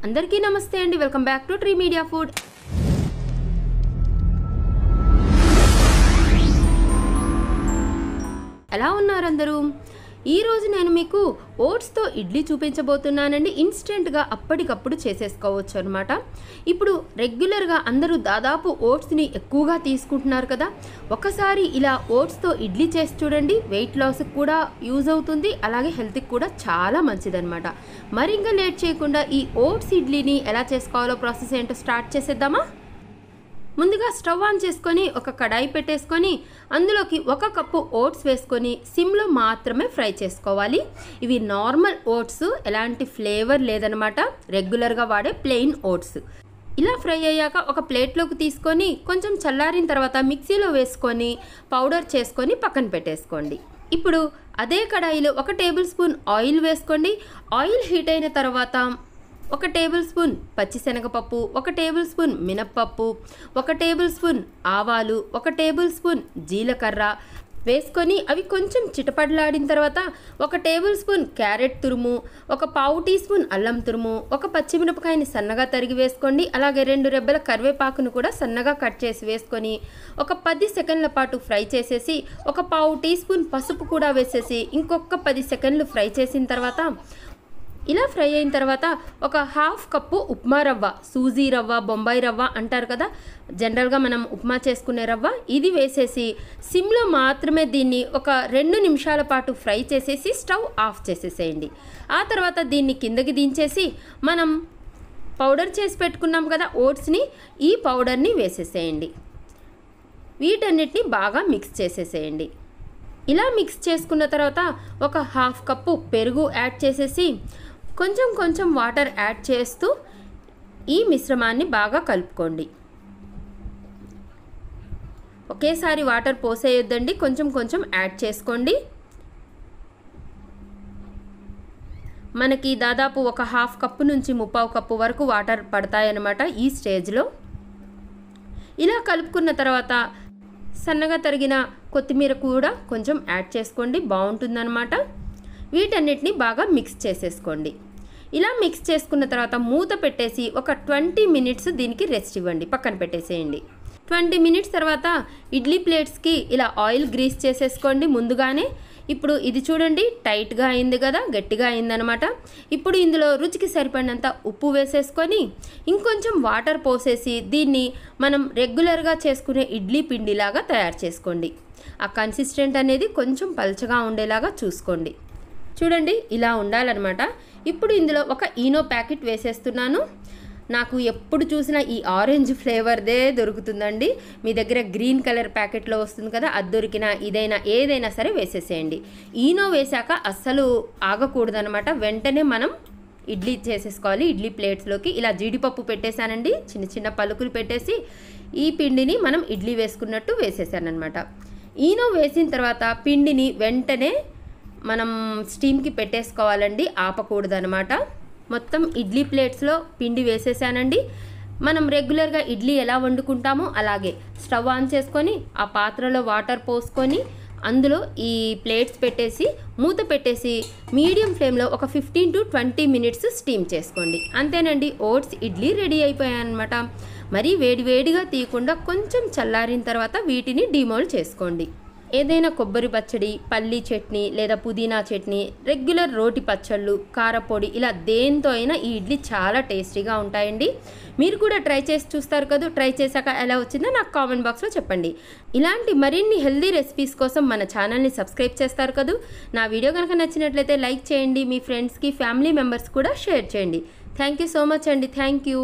అందరికీ నమస్తే అండి. Welcome back to tree media food. ఎలా ఉన్నారు అందరూ? ఈరోజు నేను మీకు ఓట్స్తో ఇడ్లీ చూపించబోతున్నానండి. ఇన్స్టెంట్గా అప్పటికప్పుడు చేసేసుకోవచ్చు అనమాట. ఇప్పుడు రెగ్యులర్గా అందరూ దాదాపు ఓట్స్ని ఎక్కువగా తీసుకుంటున్నారు కదా. ఒకసారి ఇలా ఓట్స్తో ఇడ్లీ చేసి చూడండి. వెయిట్ లాస్కి కూడా యూజ్ అవుతుంది, అలాగే హెల్త్కి కూడా చాలా మంచిదన్నమాట. మరి ఇంకా లేట్ చేయకుండా ఈ ఓట్స్ ఇడ్లీని ఎలా చేసుకోవాలో ప్రాసెస్ ఏంటో స్టార్ట్ చేసేద్దామా? ముందుగా స్టవ్ ఆన్ చేసుకొని ఒక కడాయి పెట్టేసుకొని అందులోకి 1 కప్పు ఓట్స్ వేసుకొని సిమ్లో మాత్రమే ఫ్రై చేసుకోవాలి. ఇవి నార్మల్ ఓట్స్, ఎలాంటి ఫ్లేవర్ లేదనమాట, రెగ్యులర్గా వాడే ప్లెయిన్ ఓట్స్. ఇలా ఫ్రై అయ్యాక ఒక ప్లేట్లోకి తీసుకొని కొంచెం చల్లారిన తర్వాత మిక్సీలో వేసుకొని పౌడర్ చేసుకొని పక్కన పెట్టేసుకోండి. ఇప్పుడు అదే కడాయిలో 1 టేబుల్ స్పూన్ ఆయిల్ వేసుకోండి. ఆయిల్ హీట్ అయిన తర్వాత 1 టేబుల్ స్పూన్ పచ్చిశనగపప్పు, 1 టేబుల్ స్పూన్ మినప్పప్పు, 1 టేబుల్ స్పూన్ ఆవాలు, 1 టేబుల్ స్పూన్ జీలకర్ర వేసుకొని అవి కొంచెం చిటపడలాడిన తర్వాత 1 టేబుల్ స్పూన్ క్యారెట్ తురుము, 1/4 టీ స్పూన్ అల్లం తురుము, 1 పచ్చిమిరపకాయని సన్నగా తరిగి వేసుకోండి. అలాగే 2 రెబ్బల కరివేపాకును కూడా సన్నగా కట్ చేసి వేసుకొని ఒక 10 సెకండ్ల పాటు ఫ్రై చేసేసి 1/4 టీ స్పూన్ పసుపు కూడా వేసేసి ఇంకొక 10 సెకండ్లు ఫ్రై చేసిన తర్వాత ఇలా ఫ్రై అయిన తర్వాత ఒక 1/2 కప్పు ఉప్మా రవ్వ, సూజీ రవ్వ, బొంబాయి రవ్వ అంటారు కదా, జనరల్గా మనం ఉప్మా చేసుకునే రవ్వ, ఇది వేసేసి సిమ్లో మాత్రమే దీన్ని ఒక 2 నిమిషాల పాటు ఫ్రై చేసేసి స్టవ్ ఆఫ్ చేసేసేయండి. ఆ తర్వాత దీన్ని కిందకి దించేసి మనం పౌడర్ చేసి పెట్టుకున్నాం కదా ఓట్స్ని, ఈ పౌడర్ని వేసేసేయండి. వీటన్నిటిని బాగా మిక్స్ చేసేసేయండి. ఇలా మిక్స్ చేసుకున్న తర్వాత ఒక 1/2 కప్పు పెరుగు యాడ్ చేసేసి కొంచెం వాటర్ యాడ్ చేస్తూ ఈ మిశ్రమాన్ని బాగా కలుపుకోండి. ఒకేసారి వాటర్ పోసేయొద్దండి, కొంచెం యాడ్ చేసుకోండి. మనకి దాదాపు ఒక 1/2 కప్పు నుంచి 1/4 కప్పు వరకు వాటర్ పడతాయన్నమాట ఈ స్టేజ్లో. ఇలా కలుపుకున్న తర్వాత సన్నగా తరిగిన కొత్తిమీర కూడా కొంచెం యాడ్ చేసుకోండి, బాగుంటుందన్నమాట. వీటన్నిటిని బాగా మిక్స్ చేసేసుకోండి. ఇలా మిక్స్ చేసుకున్న తర్వాత మూత పెట్టేసి ఒక 20 మినిట్స్ దీనికి రెస్ట్ ఇవ్వండి, పక్కన పెట్టేసేయండి. 20 మినిట్స్ తర్వాత ఇడ్లీ ప్లేట్స్కి ఇలా ఆయిల్ గ్రీస్ చేసేసుకోండి ముందుగానే. ఇప్పుడు ఇది చూడండి, టైట్గా అయింది కదా, గట్టిగా అయిందనమాట. ఇప్పుడు ఇందులో రుచికి సరిపడినంత ఉప్పు వేసేసుకొని ఇంకొంచెం వాటర్ పోసేసి దీన్ని మనం రెగ్యులర్గా చేసుకునే ఇడ్లీ పిండిలాగా తయారు చేసుకోండి. ఆ కన్సిస్టెంట్ అనేది కొంచెం పల్చగా ఉండేలాగా చూసుకోండి. చూడండి, ఇలా ఉండాలన్నమాట. ఇప్పుడు ఇందులో ఒక ఈనో ప్యాకెట్ వేసేస్తున్నాను. నాకు ఎప్పుడు చూసినా ఈ ఆరెంజ్ ఫ్లేవర్దే దొరుకుతుందండి. మీ దగ్గర గ్రీన్ కలర్ ప్యాకెట్లో వస్తుంది కదా, అది దొరికినా ఇదైనా ఏదైనా సరే వేసేసేయండి. ఈనో వేశాక అస్సలు ఆగకూడదనమాట, వెంటనే మనం ఇడ్లీ చేసేసుకోవాలి. ఇడ్లీ ప్లేట్స్లోకి ఇలా జీడిపప్పు పెట్టేశానండి, చిన్న పలుకులు పెట్టేసి ఈ పిండిని మనం ఇడ్లీ వేసుకున్నట్టు వేసేసానమాట. ఈనో వేసిన తర్వాత పిండిని వెంటనే మనం స్టీమ్కి పెట్టేసుకోవాలండి, ఆపకూడదనమాట. మొత్తం ఇడ్లీ ప్లేట్స్లో పిండి వేసేసానండి. మనం రెగ్యులర్గా ఇడ్లీ ఎలా వండుకుంటామో అలాగే స్టవ్ ఆన్ చేసుకొని ఆ పాత్రలో వాటర్ పోసుకొని అందులో ఈ ప్లేట్స్ పెట్టేసి మూత పెట్టేసి మీడియం ఫ్లేమ్లో ఒక 15 to 20 మినిట్స్ స్టీమ్ చేసుకోండి. అంతేనండి, ఓట్స్ ఇడ్లీ రెడీ అయిపోయాయన్నమాట. మరీ వేడిగా తీయకుండా కొంచెం చల్లారిన తర్వాత వీటిని డిమోల్డ్ చేసుకోండి. ఏదైనా కొబ్బరి పచ్చడి, పల్లీ చట్నీ లేదా పుదీనా చట్నీ, రెగ్యులర్ రోటి పచ్చళ్ళు, కారపొడి, ఇలా దేంతో అయినా ఈ ఇడ్లీ చాలా టేస్టీగా ఉంటాయండి. మీరు కూడా ట్రై చేసి చూస్తారు కదా, ట్రై చేశాక ఎలా వచ్చిందో నాకు కామెంట్ బాక్స్లో చెప్పండి. ఇలాంటి మరిన్ని హెల్దీ రెసిపీస్ కోసం మన ఛానల్ని సబ్స్క్రైబ్ చేస్తారు కదా. నా వీడియో కనుక నచ్చినట్లయితే లైక్ చేయండి, మీ ఫ్రెండ్స్కి, ఫ్యామిలీ మెంబర్స్ కూడా షేర్ చేయండి. థ్యాంక్ యూ సో మచ్ అండి. Thank you.